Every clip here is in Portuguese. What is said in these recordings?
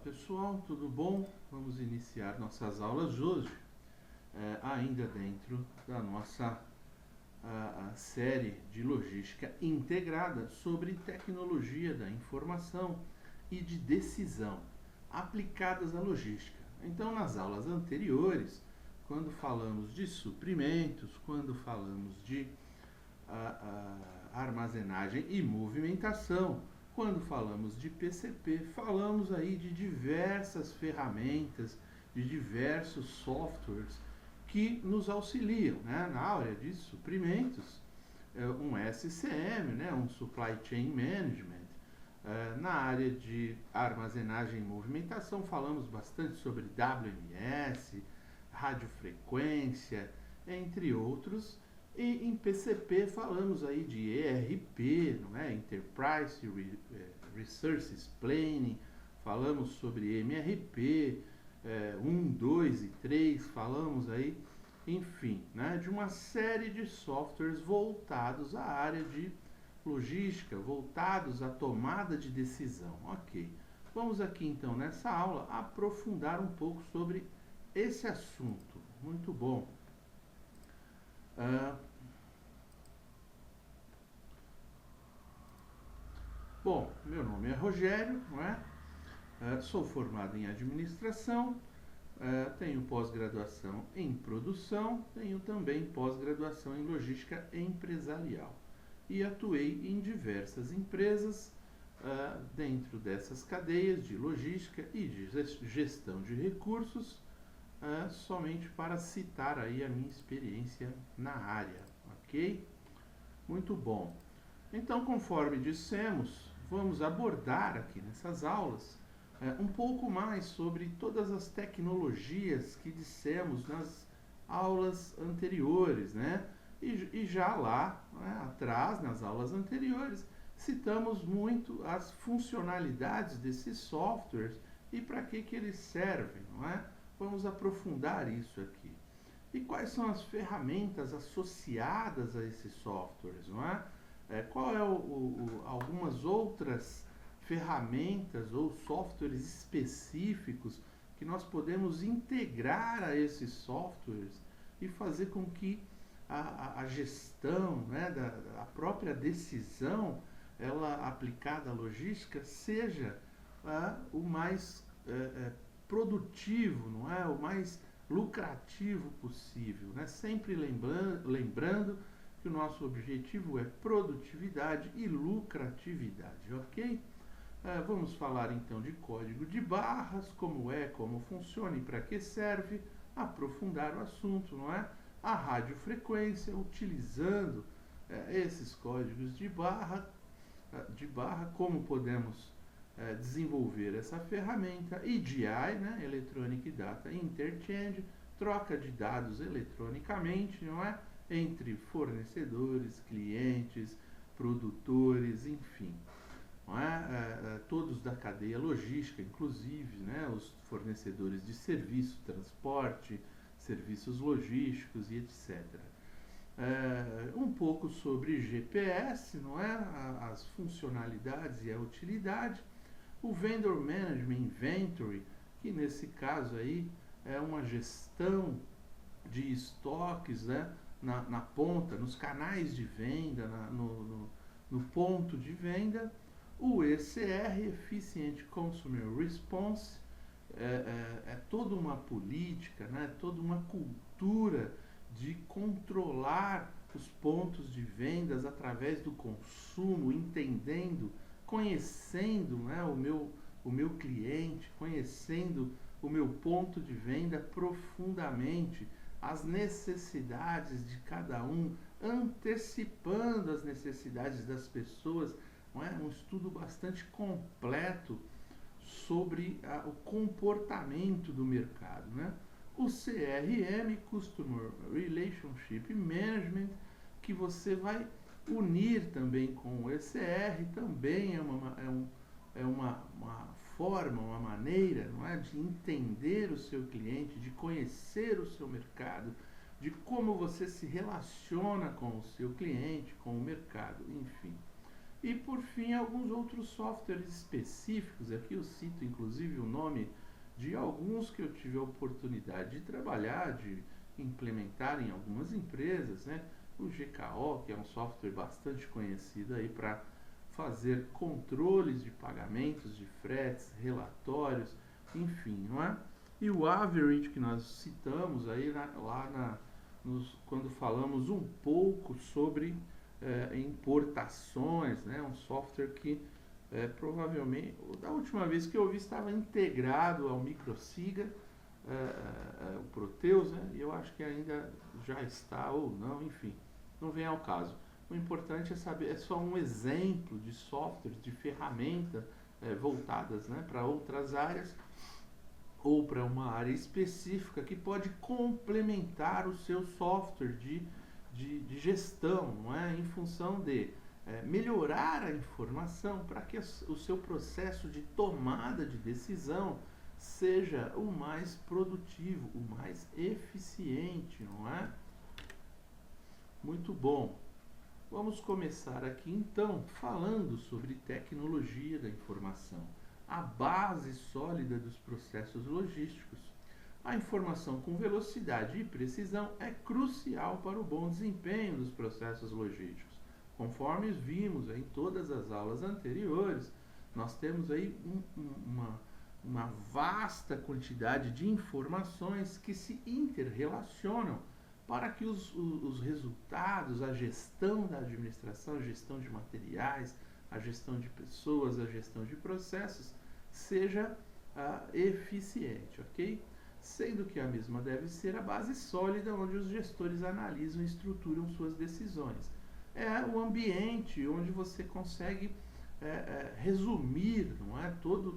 pessoal, tudo bom? Vamos iniciar nossas aulas de hoje, ainda dentro da nossa a série de logística integrada sobre tecnologia da informação e de decisão aplicadas à logística. Então, nas aulas anteriores, quando falamos de suprimentos, quando falamos de armazenagem e movimentação, quando falamos de PCP, falamos aí de diversas ferramentas, de diversos softwares que nos auxiliam, né? Na área de suprimentos, um SCM, né? Um Supply Chain Management. Na área de armazenagem e movimentação, falamos bastante sobre WMS, radiofrequência, entre outros. E em PCP falamos aí de ERP, não é? Enterprise Resources Planning, falamos sobre MRP, 1, 2 e 3, falamos aí, enfim, né, de uma série de softwares voltados à área de logística, voltados à tomada de decisão. Ok, vamos aqui então nessa aula aprofundar um pouco sobre esse assunto. Muito bom. Bom, meu nome é Rogério, não é? Sou formado em administração, tenho pós-graduação em produção, tenho também pós-graduação em logística empresarial e atuei em diversas empresas dentro dessas cadeias de logística e de gestão de recursos, somente para citar aí a minha experiência na área, ok? Muito bom. Então, conforme dissemos, vamos abordar aqui nessas aulas um pouco mais sobre todas as tecnologias que dissemos nas aulas anteriores, né? E já lá, né, atrás, nas aulas anteriores, citamos muito as funcionalidades desses softwares e para que eles servem, não é? Vamos aprofundar isso aqui. E quais são as ferramentas associadas a esses softwares, não é? Qual é algumas outras ferramentas ou softwares específicos que nós podemos integrar a esses softwares e fazer com que a gestão, né, a própria decisão, ela aplicada à logística, seja o mais produtivo, não é? O mais lucrativo possível, né? Sempre lembrando que o nosso objetivo é produtividade e lucratividade, ok? Vamos falar então de código de barras, como funciona e para que serve, aprofundar o assunto, não é? A radiofrequência, utilizando esses códigos de barra, como podemos desenvolver essa ferramenta, EDI, né? Electronic Data Interchange, troca de dados eletronicamente, não é? Entre fornecedores, clientes, produtores, enfim, não é? Todos da cadeia logística, inclusive, né? Os fornecedores de serviço, transporte, serviços logísticos e etc. Um pouco sobre GPS, não é? As funcionalidades e a utilidade. O Vendor Management Inventory, que nesse caso aí é uma gestão de estoques, né? Na ponta, nos canais de venda, no ponto de venda. O ECR, Efficient Consumer Response, é toda uma política, né? Toda uma cultura de controlar os pontos de vendas através do consumo, entendendo, conhecendo, né, o meu cliente, conhecendo o meu ponto de venda profundamente, as necessidades de cada um, antecipando as necessidades das pessoas, não é? Um estudo bastante completo sobre o comportamento do mercado, né? O CRM, Customer Relationship Management, que você vai unir também com o ECR, também é uma forma, uma maneira, não é, de entender o seu cliente, de conhecer o seu mercado, de como você se relaciona com o seu cliente, com o mercado, enfim. E por fim, alguns outros softwares específicos. Aqui eu cito inclusive o nome de alguns que eu tive a oportunidade de trabalhar, de implementar em algumas empresas, né? O GKO, que é um software bastante conhecido aí para fazer controles de pagamentos, de fretes, relatórios, enfim, não é? E o Average, que nós citamos aí quando falamos um pouco sobre importações, né? Um software que provavelmente, da última vez que eu vi, estava integrado ao MicroSiga, o Proteus, né? E eu acho que ainda já está ou não, enfim, não vem ao caso. O importante é saber, é só um exemplo de software, de ferramenta voltadas, né, para outras áreas ou para uma área específica que pode complementar o seu software de gestão, não é? Em função de melhorar a informação para que o seu processo de tomada de decisão seja o mais produtivo, o mais eficiente, não é? Muito bom. Vamos começar aqui então falando sobre tecnologia da informação, a base sólida dos processos logísticos. A informação com velocidade e precisão é crucial para o bom desempenho dos processos logísticos. Conforme vimos em todas as aulas anteriores, nós temos aí uma vasta quantidade de informações que se interrelacionam para que os resultados, a gestão da administração, a gestão de materiais, a gestão de pessoas, a gestão de processos, seja eficiente, ok? Sendo que a mesma deve ser a base sólida onde os gestores analisam e estruturam suas decisões. É o ambiente onde você consegue resumir, não é? Todos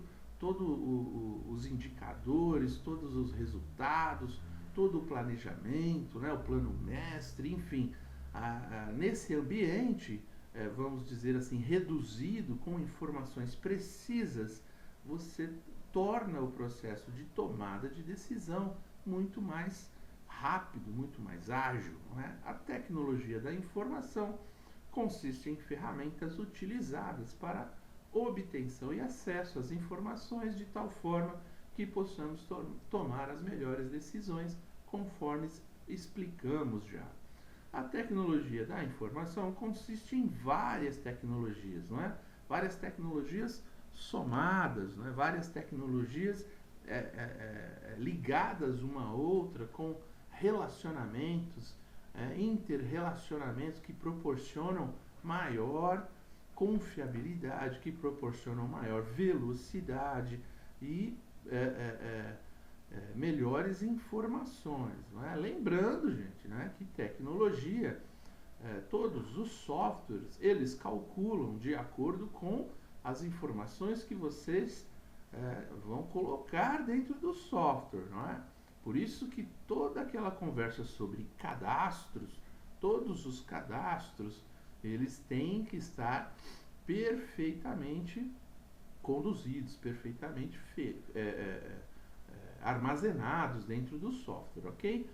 os indicadores, todos os resultados, todo o planejamento, né? O plano mestre, enfim. Nesse ambiente, vamos dizer assim, reduzido, com informações precisas, você torna o processo de tomada de decisão muito mais rápido, muito mais ágil, não é? A tecnologia da informação consiste em ferramentas utilizadas para obtenção e acesso às informações de tal forma que possamos tomar as melhores decisões, conforme explicamos já. A tecnologia da informação consiste em várias tecnologias, não é? Várias tecnologias somadas, não é? Várias tecnologias ligadas uma a outra com relacionamentos, interrelacionamentos que proporcionam maior confiabilidade, que proporcionam maior velocidade e melhores informações. Não é? Lembrando, gente, né, que tecnologia, todos os softwares, eles calculam de acordo com as informações que vocês vão colocar dentro do software, não é? Por isso que toda aquela conversa sobre cadastros, todos os cadastros, eles têm que estar perfeitamente conduzidos, perfeitamente armazenados dentro do software, ok?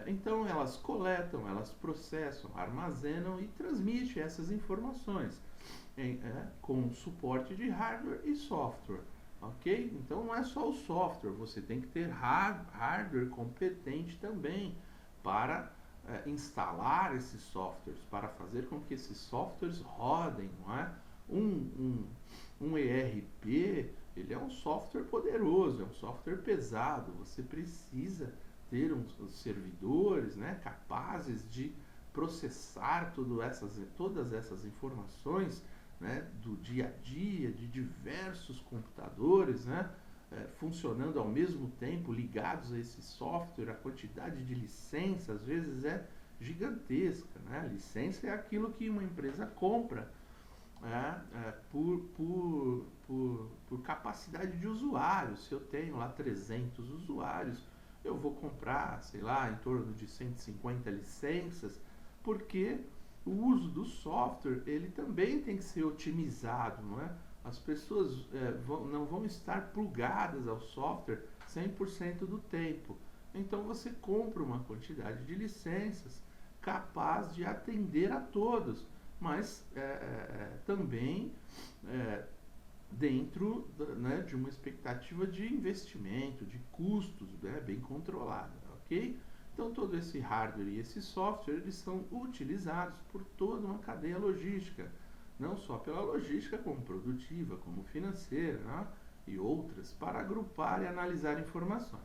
Então elas coletam, elas processam, armazenam e transmitem essas informações com suporte de hardware e software, ok? Então não é só o software, você tem que ter hardware competente também para instalar esses softwares, para fazer com que esses softwares rodem, não é? Um ERP, ele é um software poderoso, é um software pesado, você precisa ter uns servidores, né, capazes de processar todas essas informações, né, do dia a dia, de diversos computadores, né, funcionando ao mesmo tempo, ligados a esse software. A quantidade de licença às vezes é gigantesca, né? A licença é aquilo que uma empresa compra por capacidade de usuários. Se eu tenho lá 300 usuários, eu vou comprar, sei lá, em torno de 150 licenças, porque o uso do software, ele também tem que ser otimizado, não é? As pessoas não vão estar plugadas ao software 100% do tempo. Então você compra uma quantidade de licenças capaz de atender a todos. mas também dentro né, de uma expectativa de investimento, de custos, né, bem controlada, ok? Então todo esse hardware e esse software eles são utilizados por toda uma cadeia logística, não só pela logística como produtiva, como financeira, né, e outras, para agrupar e analisar informações.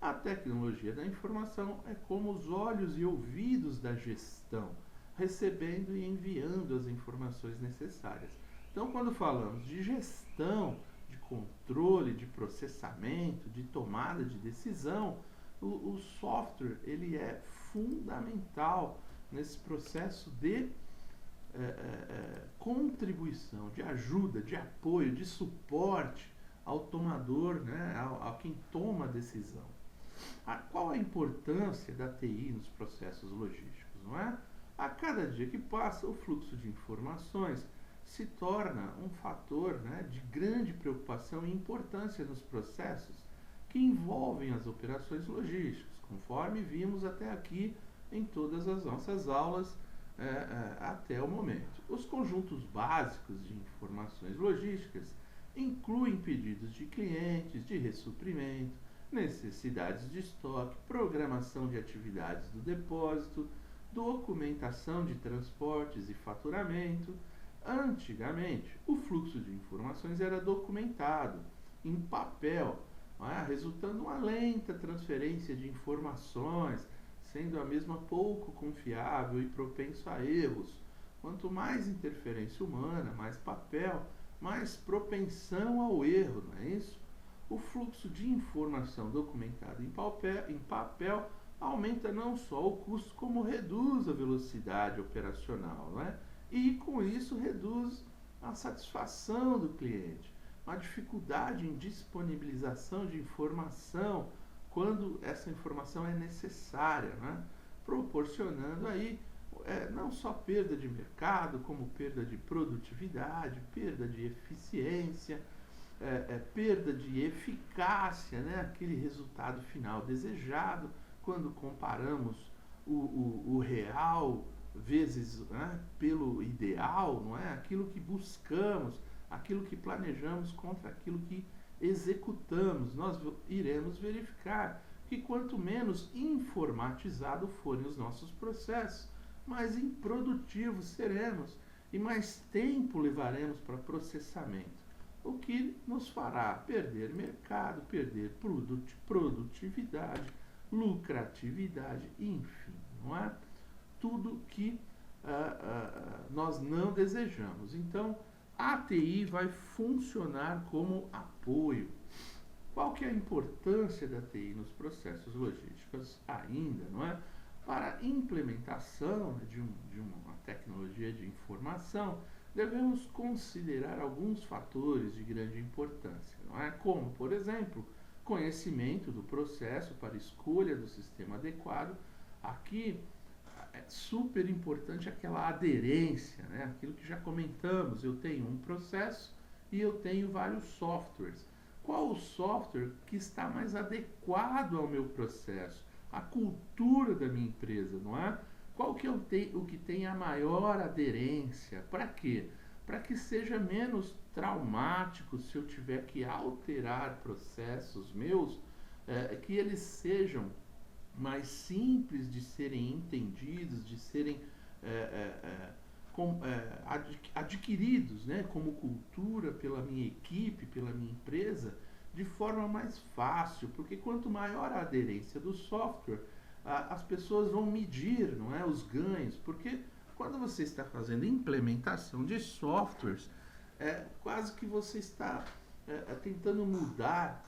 A tecnologia da informação é como os olhos e ouvidos da gestão, recebendo e enviando as informações necessárias. Então, quando falamos de gestão, de controle, de processamento, de tomada de decisão, o software ele é fundamental nesse processo de contribuição, de ajuda, de apoio, de suporte ao tomador, né, a quem toma a decisão. Qual a importância da TI nos processos logísticos, não é? A cada dia que passa, o fluxo de informações se torna um fator, né, de grande preocupação e importância nos processos que envolvem as operações logísticas, conforme vimos até aqui em todas as nossas aulas até o momento. Os conjuntos básicos de informações logísticas incluem pedidos de clientes, de ressuprimento, necessidades de estoque, programação de atividades do depósito, documentação de transportes e faturamento. Antigamente, o fluxo de informações era documentado em papel, resultando uma lenta transferência de informações, sendo a mesma pouco confiável e propenso a erros. Quanto mais interferência humana, mais papel, mais propensão ao erro, não é isso? O fluxo de informação documentada em papel aumenta não só o custo, como reduz a velocidade operacional, não é? E com isso reduz a satisfação do cliente, a dificuldade em disponibilização de informação quando essa informação é necessária, né? Proporcionando aí não só perda de mercado, como perda de produtividade, perda de eficiência, perda de eficácia, né? Aquele resultado final desejado, quando comparamos o real vezes, né, pelo ideal, não é? Aquilo que buscamos, aquilo que planejamos contra aquilo que executamos. Nós iremos verificar que quanto menos informatizado forem os nossos processos, mais improdutivos seremos e mais tempo levaremos para processamento, o que nos fará perder mercado, perder produtividade, lucratividade, enfim, não é? Tudo que nós não desejamos. Então, a TI vai funcionar como apoio. Qual que é a importância da TI nos processos logísticos ainda, não é? Para a implementação de uma tecnologia de informação, devemos considerar alguns fatores de grande importância, não é? Como, por exemplo, conhecimento do processo para escolha do sistema adequado. Aqui é super importante aquela aderência, né? Aquilo que já comentamos, eu tenho um processo e eu tenho vários softwares. Qual o software que está mais adequado ao meu processo, à cultura da minha empresa, não é? Qual que o que tem a maior aderência? Para quê? Para que seja menos traumático se eu tiver que alterar processos meus, que eles sejam mais simples de serem entendidos, de serem adquiridos, né, como cultura pela minha equipe, pela minha empresa, de forma mais fácil, porque quanto maior a aderência do software, as pessoas vão medir, não é, os ganhos, porque quando você está fazendo implementação de softwares, quase que você está tentando mudar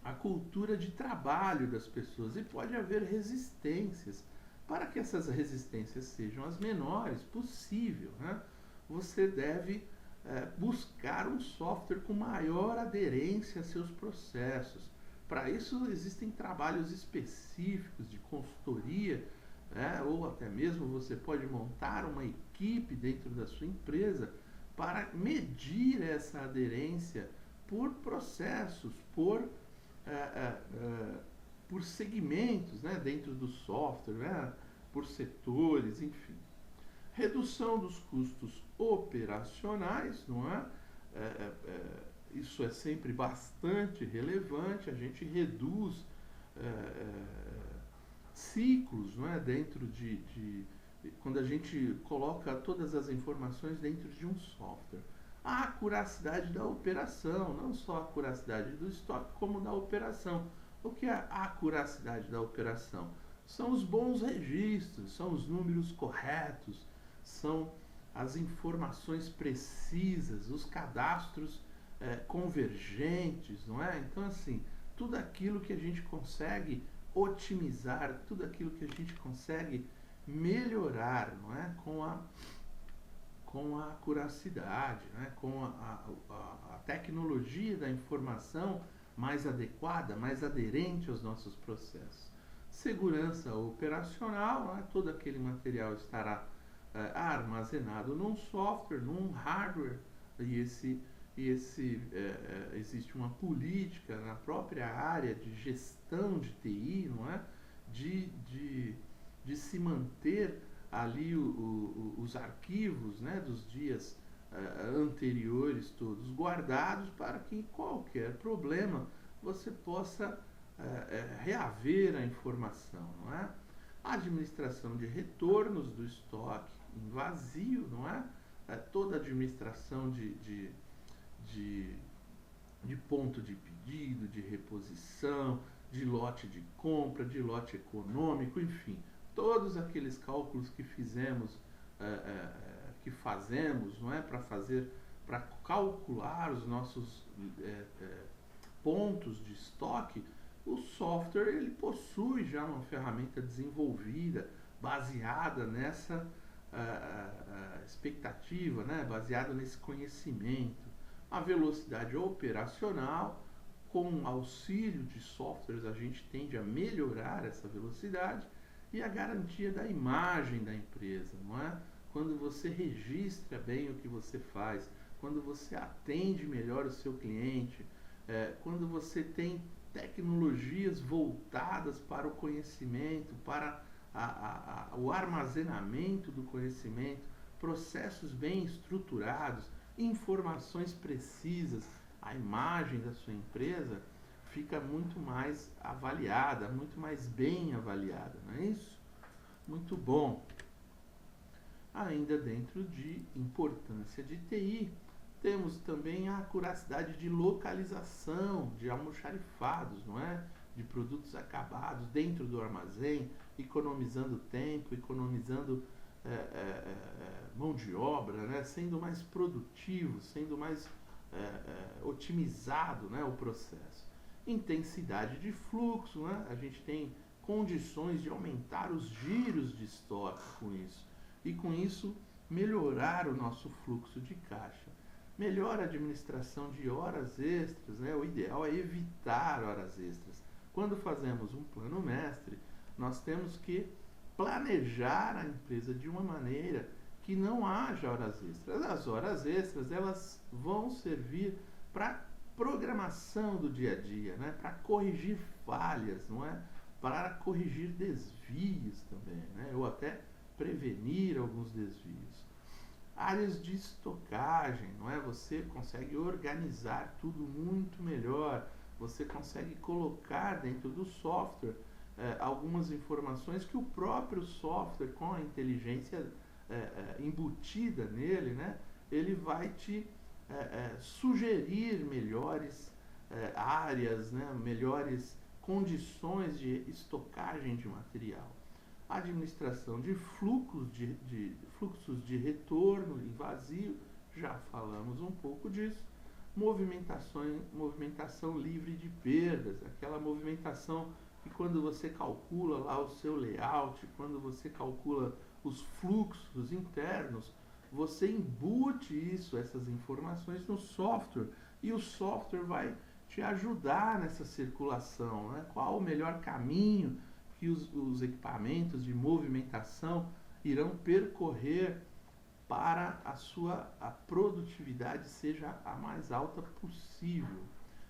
a cultura de trabalho das pessoas, e pode haver resistências. Para que essas resistências sejam as menores possível, né, você deve buscar um software com maior aderência a seus processos. Para isso existem trabalhos específicos de consultoria, né, ou até mesmo você pode montar uma equipe dentro da sua empresa para medir essa aderência por processos, por segmentos, né, dentro do software, né, por setores, enfim. Redução dos custos operacionais, não é? Isso é sempre bastante relevante, a gente reduz ciclos, não é? Dentro quando a gente coloca todas as informações dentro de um software. A acuracidade da operação, não só a acuracidade do estoque, como da operação. O que é a acuracidade da operação? São os bons registros, são os números corretos, são as informações precisas, os cadastros convergentes, não é? Então, assim, tudo aquilo que a gente consegue otimizar, tudo aquilo que a gente consegue melhorar, não é? Com a acuracidade, né? Com a tecnologia da informação mais adequada, mais aderente aos nossos processos. Segurança operacional, né? Todo aquele material estará armazenado num software, num hardware, e existe uma política na própria área de gestão de TI, não é? De se manter ali os arquivos, né, dos dias anteriores todos guardados, para que em qualquer problema você possa reaver a informação, não é? A administração de retornos do estoque em vazio, não é? Toda a administração de ponto de pedido, de reposição, de lote de compra, de lote econômico, enfim, todos aqueles cálculos que fazemos, não é, para calcular os nossos pontos de estoque. O software ele possui já uma ferramenta desenvolvida baseada nessa expectativa, né, baseada nesse conhecimento. A velocidade operacional, com auxílio de softwares, a gente tende a melhorar essa velocidade, e a garantia da imagem da empresa, não é? Quando você registra bem o que você faz, quando você atende melhor o seu cliente, quando você tem tecnologias voltadas para o conhecimento, para o armazenamento do conhecimento, processos bem estruturados, informações precisas, a imagem da sua empresa fica muito mais avaliada, muito mais bem avaliada, não é isso? Muito bom. Ainda dentro de importância de TI, temos também a acuracidade de localização de almoxarifados, não é? De produtos acabados dentro do armazém, economizando tempo, economizando mão de obra, né? Sendo mais produtivo, sendo mais otimizado, né, o processo. Intensidade de fluxo, né? A gente tem condições de aumentar os giros de estoque com isso, e com isso melhorar o nosso fluxo de caixa. Melhor administração de horas extras, né? O ideal é evitar horas extras. Quando fazemos um plano mestre, nós temos que planejar a empresa de uma maneira que não haja horas extras. As horas extras, elas vão servir para programação do dia a dia, né? Para corrigir falhas, não é? Para corrigir desvios também, né? Ou até prevenir alguns desvios. Áreas de estocagem, não é? Você consegue organizar tudo muito melhor, você consegue colocar dentro do software algumas informações que o próprio software, com a inteligência embutida nele, né? Ele vai te sugerir melhores áreas, né? Melhores condições de estocagem de material. Administração de fluxos de retorno e vazio, já falamos um pouco disso. Movimentação livre de perdas, aquela movimentação que quando você calcula lá o seu layout, quando você calcula os fluxos internos, você embute essas informações no software, e o software vai te ajudar nessa circulação, né? Qual o melhor caminho que os equipamentos de movimentação irão percorrer para a produtividade seja a mais alta possível.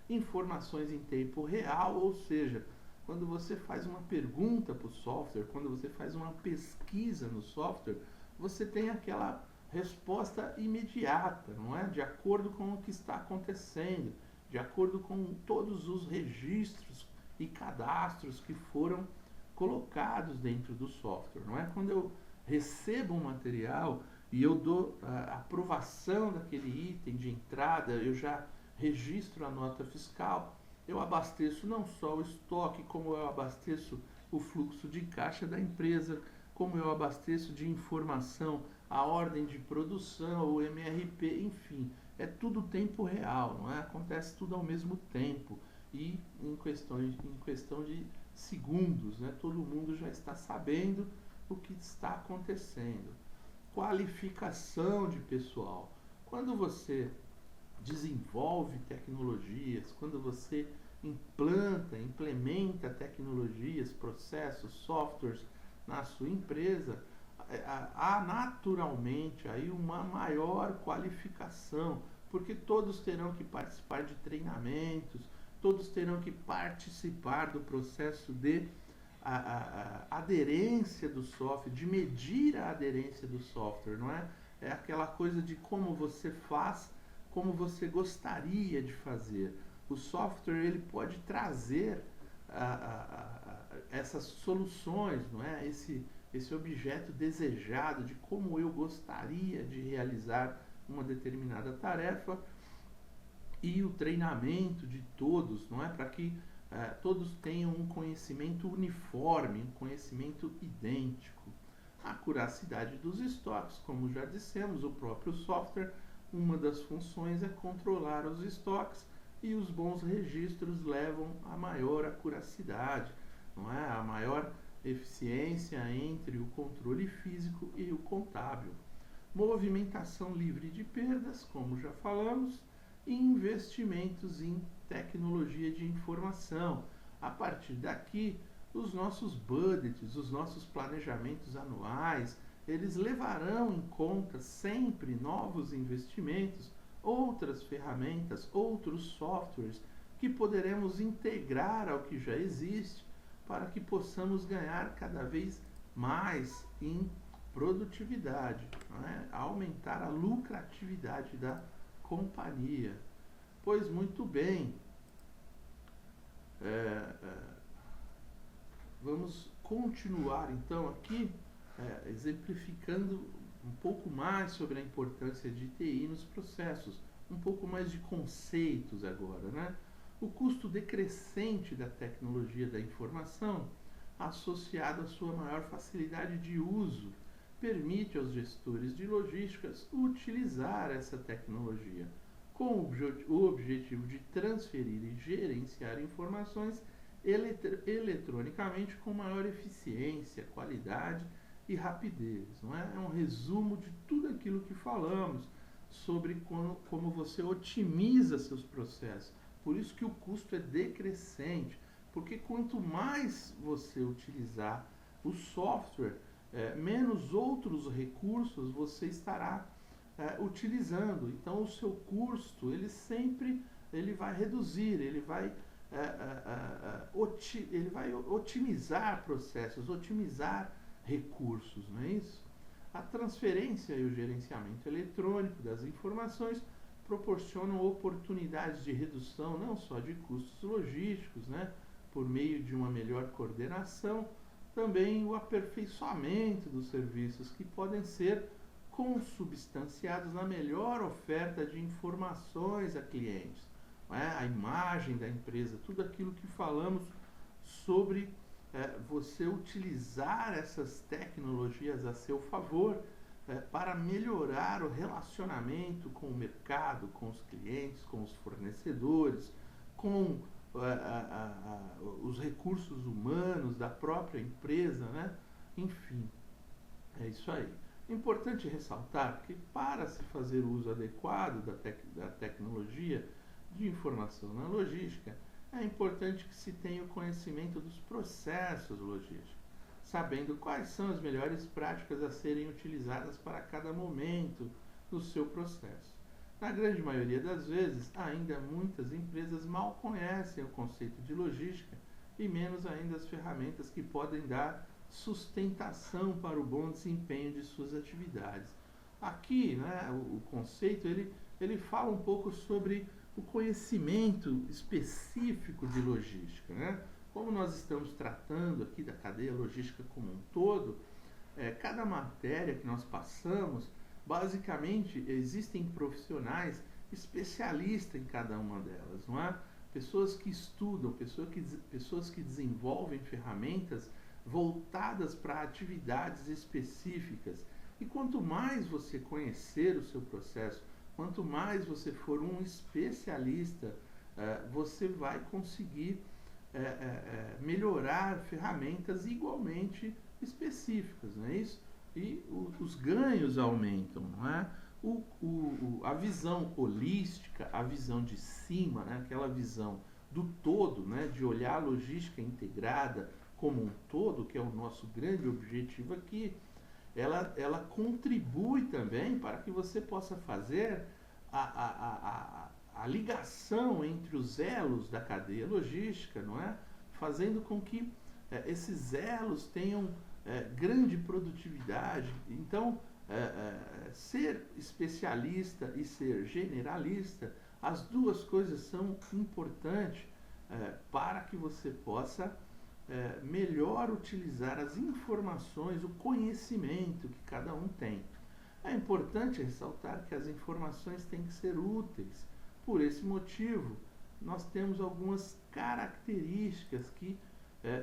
Informações em tempo real, ou seja, quando você faz uma pergunta para o software, quando você faz uma pesquisa no software, você tem aquela resposta imediata, não é? De acordo com o que está acontecendo, de acordo com todos os registros e cadastros que foram colocados dentro do software, não é? Quando eu recebo um material e eu dou a aprovação daquele item de entrada, eu já registro a nota fiscal, eu abasteço não só o estoque, como eu abasteço o fluxo de caixa da empresa, como eu abasteço de informação a ordem de produção, o MRP, enfim, é tudo tempo real, não é? Acontece tudo ao mesmo tempo e em questão de segundos, né? Todo mundo já está sabendo o que está acontecendo. Qualificação de pessoal. Quando você desenvolve tecnologias, quando você implementa tecnologias, processos, softwares na sua empresa, há naturalmente aí uma maior qualificação, porque todos terão que participar de treinamentos, todos terão que participar do processo de aderência do software, de medir a aderência do software, não é? É aquela coisa de como você faz, como você gostaria de fazer. O software ele pode trazer essas soluções, não é? Esse objeto desejado de como eu gostaria de realizar uma determinada tarefa e o treinamento de todos, não é? Para que todos tenham um conhecimento uniforme, um conhecimento idêntico. A acuracidade dos estoques, como já dissemos, o próprio software, uma das funções é controlar os estoques e os bons registros levam a maior acuracidade, não é? A maior eficiência entre o controle físico e o contábil. Movimentação livre de perdas, como já falamos, e investimentos em tecnologia de informação. A partir daqui, os nossos budgets, os nossos planejamentos anuais, eles levarão em conta sempre novos investimentos, outras ferramentas, outros softwares que poderemos integrar ao que já existe para que possamos ganhar cada vez mais em produtividade, né? Aumentar a lucratividade da companhia. Pois muito bem, vamos continuar então aqui exemplificando um pouco mais sobre a importância de TI nos processos, um pouco mais de conceitos agora, né? O custo decrescente da tecnologia da informação, associado à sua maior facilidade de uso, permite aos gestores de logísticas utilizar essa tecnologia com o objetivo de transferir e gerenciar informações eletronicamente com maior eficiência, qualidade e rapidez. Não é? É um resumo de tudo aquilo que falamos sobre como você otimiza seus processos. Por isso que o custo é decrescente, porque quanto mais você utilizar o software, menos outros recursos você estará utilizando. Então o seu custo ele vai reduzir, ele vai otimizar processos, otimizar recursos, não é isso? A transferência e o gerenciamento eletrônico das informações proporcionam oportunidades de redução não só de custos logísticos, né, por meio de uma melhor coordenação, também o aperfeiçoamento dos serviços que podem ser consubstanciados na melhor oferta de informações a clientes, né, a imagem da empresa, tudo aquilo que falamos sobre você utilizar essas tecnologias a seu favor para melhorar o relacionamento com o mercado, com os clientes, com os fornecedores, com os recursos humanos da própria empresa, né? Enfim, é isso aí. É importante ressaltar que para se fazer o uso adequado da tecnologia de informação na logística, é importante que se tenha o conhecimento dos processos logísticos, sabendo quais são as melhores práticas a serem utilizadas para cada momento do seu processo. Na grande maioria das vezes, ainda muitas empresas mal conhecem o conceito de logística e menos ainda as ferramentas que podem dar sustentação para o bom desempenho de suas atividades. Aqui, né, o conceito ele fala um pouco sobre o conhecimento específico de logística, né? Como nós estamos tratando aqui da cadeia logística como um todo, cada matéria que nós passamos, basicamente existem profissionais especialistas em cada uma delas, não é? Pessoas que estudam, pessoas que desenvolvem ferramentas voltadas para atividades específicas. E quanto mais você conhecer o seu processo, quanto mais você for um especialista, você vai conseguir melhorar ferramentas igualmente específicas, não é isso? E os ganhos aumentam, não é? A visão holística, a visão de cima, né? Aquela visão do todo, né? De olhar a logística integrada como um todo, que é o nosso grande objetivo aqui, ela contribui também para que você possa fazer a ligação entre os elos da cadeia logística, não é? Fazendo com que esses elos tenham grande produtividade. Então, ser especialista e ser generalista, as duas coisas são importantes para que você possa melhor utilizar as informações, o conhecimento que cada um tem. É importante ressaltar que as informações têm que ser úteis. Por esse motivo, nós temos algumas características que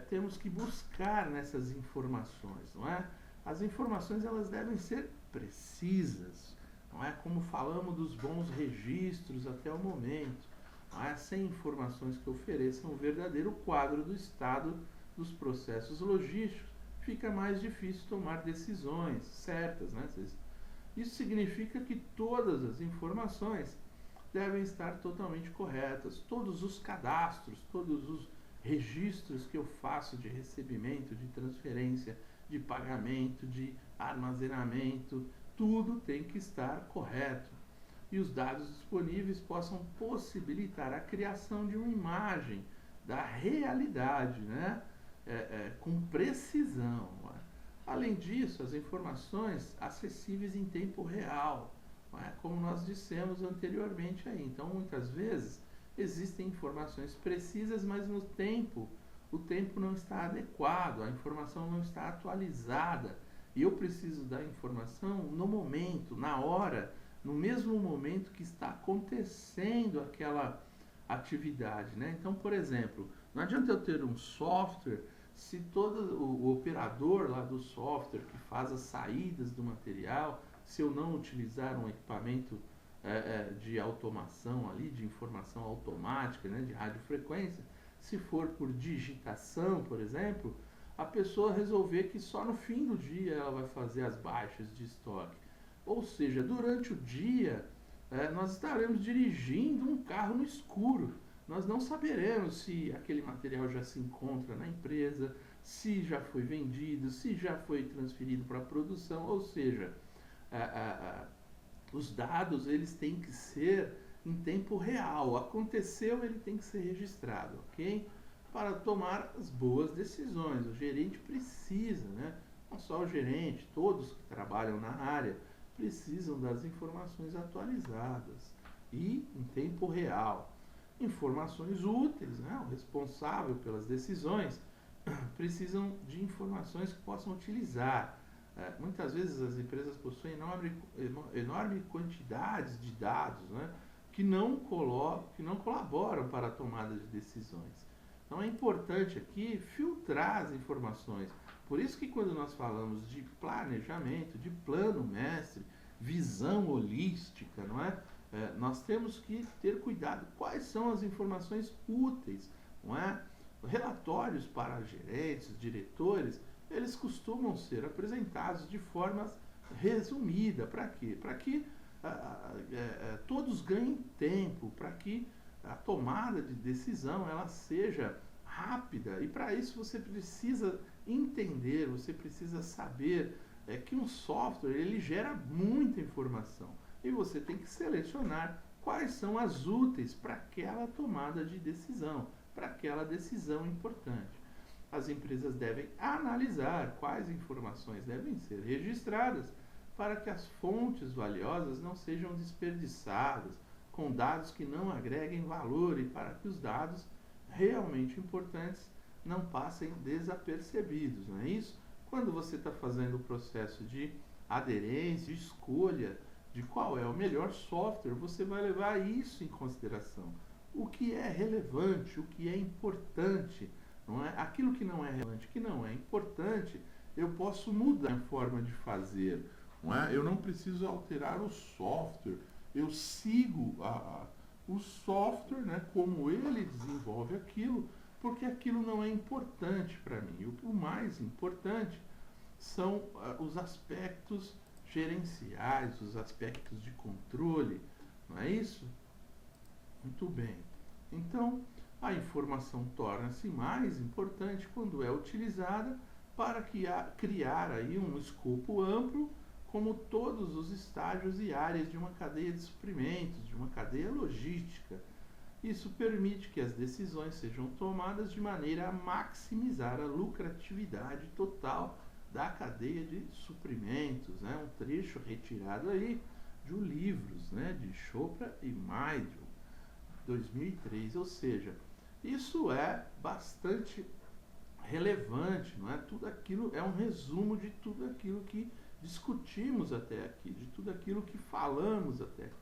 temos que buscar nessas informações, não é? As informações elas devem ser precisas, não é? Como falamos dos bons registros até o momento, não é? Sem informações que ofereçam um verdadeiro quadro do estado dos processos logísticos, fica mais difícil tomar decisões certas, né? Isso significa que todas as informações devem estar totalmente corretas, todos os cadastros, todos os registros que eu faço de recebimento, de transferência, de pagamento, de armazenamento, tudo tem que estar correto. E os dados disponíveis possam possibilitar a criação de uma imagem da realidade, né? Com precisão. Além disso, as informações acessíveis em tempo real, como nós dissemos anteriormente aí. Então, muitas vezes, existem informações precisas, mas o tempo não está adequado, a informação não está atualizada. E eu preciso da informação no momento, na hora, no mesmo momento que está acontecendo aquela atividade, né? Então, por exemplo, não adianta eu ter um software se todo o operador lá do software que faz as saídas do material, se eu não utilizar um equipamento de automação ali, de informação automática, né, de radiofrequência, se for por digitação, por exemplo, a pessoa resolver que só no fim do dia ela vai fazer as baixas de estoque. Ou seja, durante o dia, nós estaremos dirigindo um carro no escuro. Nós não saberemos se aquele material já se encontra na empresa, se já foi vendido, se já foi transferido para a produção, ou seja, os dados eles têm que ser em tempo real. Aconteceu, ele tem que ser registrado, ok? Para tomar as boas decisões. O gerente precisa, né? Não só o gerente, todos que trabalham na área precisam das informações atualizadas e em tempo real. Informações úteis, né? O responsável pelas decisões precisam de informações que possam utilizar. Muitas vezes as empresas possuem enorme quantidades de dados, né? que não colaboram para a tomada de decisões. Então é importante aqui filtrar as informações. Por isso que quando nós falamos de planejamento, de plano mestre, visão holística, não é? Nós temos que ter cuidado. Quais são as informações úteis, não é? Relatórios para gerentes, diretores, eles costumam ser apresentados de forma resumida. Para quê? Para que todos ganhem tempo, para que a tomada de decisão ela seja rápida. E para isso você precisa entender, você precisa saber que um software ele gera muita informação. E você tem que selecionar quais são as úteis para aquela tomada de decisão, para aquela decisão importante. as empresas devem analisar quais informações devem ser registradas para que as fontes valiosas não sejam desperdiçadas com dados que não agreguem valor e para que os dados realmente importantes não passem desapercebidos, não é isso? Quando você está fazendo o processo de aderência, de escolha de qual é o melhor software, você vai levar isso em consideração. O que é relevante, o que é importante, não é? Aquilo que não é relevante, que não é importante, eu posso mudar a forma de fazer, não é? Eu não preciso alterar o software, eu sigo o software, né, como ele desenvolve aquilo, porque aquilo não é importante para mim. O mais importante são os aspectos gerenciais, os aspectos de controle, não é isso? Muito bem. Então, a informação torna-se mais importante quando é utilizada para criar aí um escopo amplo, como todos os estágios e áreas de uma cadeia de suprimentos, de uma cadeia logística. Isso permite que as decisões sejam tomadas de maneira a maximizar a lucratividade total da cadeia de suprimentos, né? Um trecho retirado aí de livros, né, de Chopra e Maidro, 2003, ou seja, isso é bastante relevante, não é? Tudo aquilo é um resumo de tudo aquilo que discutimos até aqui, de tudo aquilo que falamos até aqui.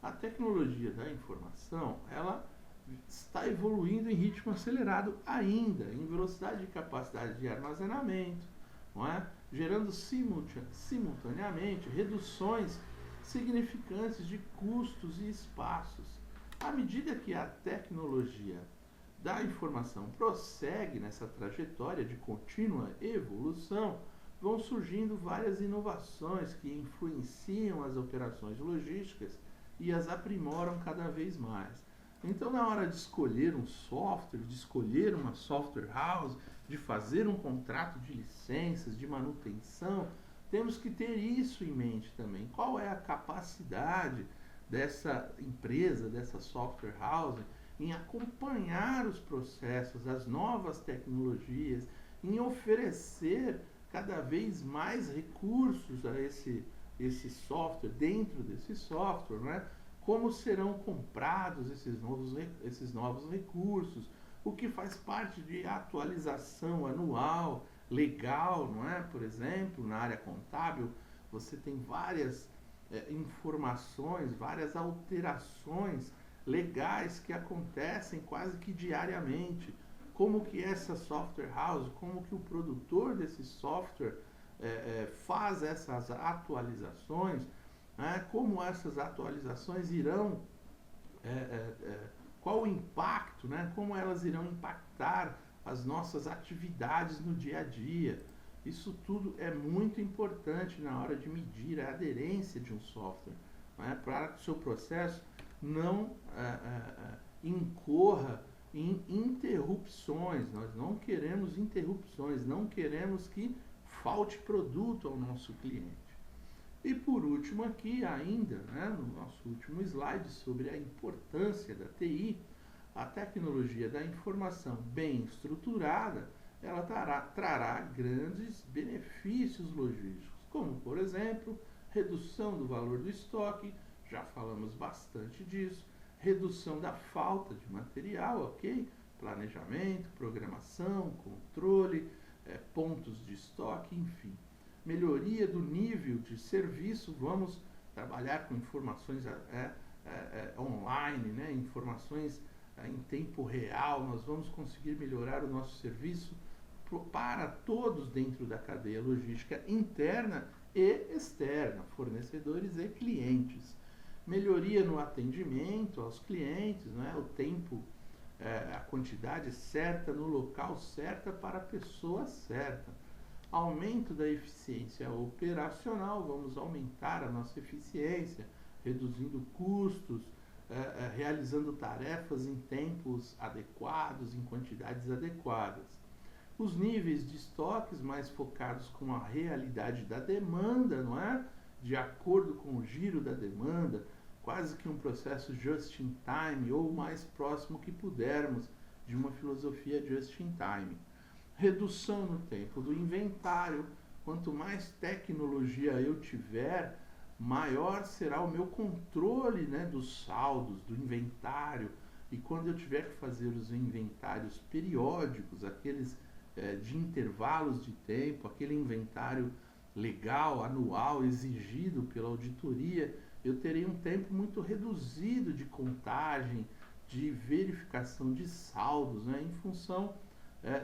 A tecnologia da informação, ela está evoluindo em ritmo acelerado ainda, em velocidade e capacidade de armazenamento, não é? Gerando simultaneamente reduções significantes de custos e espaços. À medida que a tecnologia da informação prossegue nessa trajetória de contínua evolução, vão surgindo várias inovações que influenciam as operações logísticas e as aprimoram cada vez mais. Então, na hora de escolher um software, de escolher uma software house, de fazer um contrato de licenças, de manutenção, temos que ter isso em mente também. Qual é a capacidade dessa empresa, dessa software house, em acompanhar os processos, as novas tecnologias, em oferecer cada vez mais recursos a esse software, dentro desse software, né? Como serão comprados esses novos recursos, o que faz parte de atualização anual, legal, não é? Por exemplo, na área contábil, você tem várias informações, várias alterações legais que acontecem quase que diariamente. Como que essa software house, como que o produtor desse software faz essas atualizações, né? Como essas atualizações irão, qual o impacto, né? Como elas irão impactar as nossas atividades no dia a dia. Isso tudo é muito importante na hora de medir a aderência de um software, né? Para que o seu processo não incorra em interrupções. Nós não queremos interrupções, não queremos que falte produto ao nosso cliente. E por último aqui ainda, né, no nosso último slide sobre a importância da TI, a tecnologia da informação bem estruturada, ela trará grandes benefícios logísticos, como por exemplo, redução do valor do estoque, já falamos bastante disso, redução da falta de material, ok? Planejamento, programação, controle, pontos de estoque, enfim. Melhoria do nível de serviço, vamos trabalhar com informações online, né? Informações em tempo real, nós vamos conseguir melhorar o nosso serviço para todos dentro da cadeia logística interna e externa, fornecedores e clientes. Melhoria no atendimento aos clientes, né? O tempo, a quantidade certa no local certa para a pessoa certa. Aumento da eficiência operacional, vamos aumentar a nossa eficiência, reduzindo custos, realizando tarefas em tempos adequados, em quantidades adequadas. Os níveis de estoques mais focados com a realidade da demanda, não é? De acordo com o giro da demanda, quase que um processo just in time ou mais próximo que pudermos de uma filosofia just in time. redução no tempo do inventário. Quanto mais tecnologia eu tiver, maior será o meu controle, né, dos saldos, do inventário. E quando eu tiver que fazer os inventários periódicos, aqueles de intervalos de tempo, aquele inventário legal, anual, exigido pela auditoria, eu terei um tempo muito reduzido de contagem, de verificação de saldos, né, em função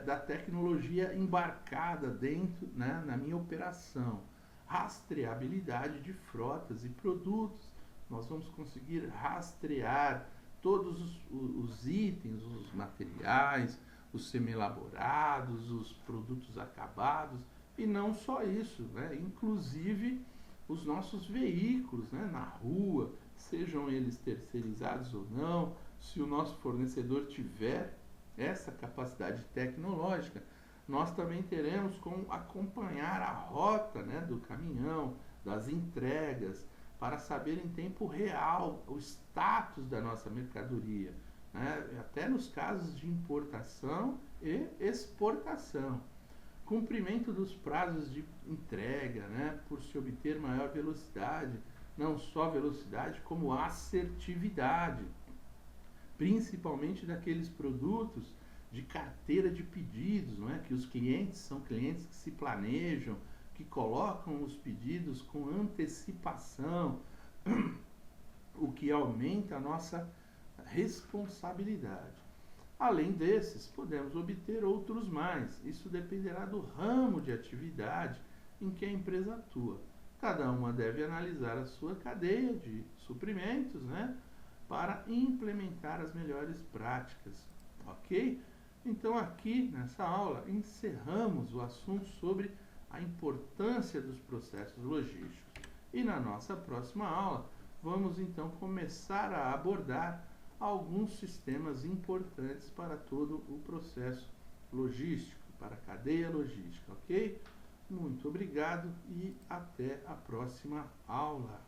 da tecnologia embarcada dentro, né, na minha operação. Rastreabilidade de frotas e produtos. Nós vamos conseguir rastrear todos os itens, os materiais, os semi-elaborados, os produtos acabados, e não só isso, né? Inclusive os nossos veículos, né, na rua, sejam eles terceirizados ou não, se o nosso fornecedor tiver essa capacidade tecnológica, nós também teremos como acompanhar a rota, né, do caminhão, das entregas, para saber em tempo real o status da nossa mercadoria, né, até nos casos de importação e exportação. Cumprimento dos prazos de entrega, né, por se obter maior velocidade, não só velocidade, como assertividade, principalmente daqueles produtos de carteira de pedidos, não é? Que os clientes são clientes que se planejam, que colocam os pedidos com antecipação, o que aumenta a nossa responsabilidade. Além desses, podemos obter outros mais. Isso dependerá do ramo de atividade em que a empresa atua. Cada uma deve analisar a sua cadeia de suprimentos, né, para implementar as melhores práticas, ok? Então aqui nessa aula encerramos o assunto sobre a importância dos processos logísticos. E na nossa próxima aula vamos então começar a abordar alguns sistemas importantes para todo o processo logístico, para a cadeia logística, ok? Muito obrigado e até a próxima aula.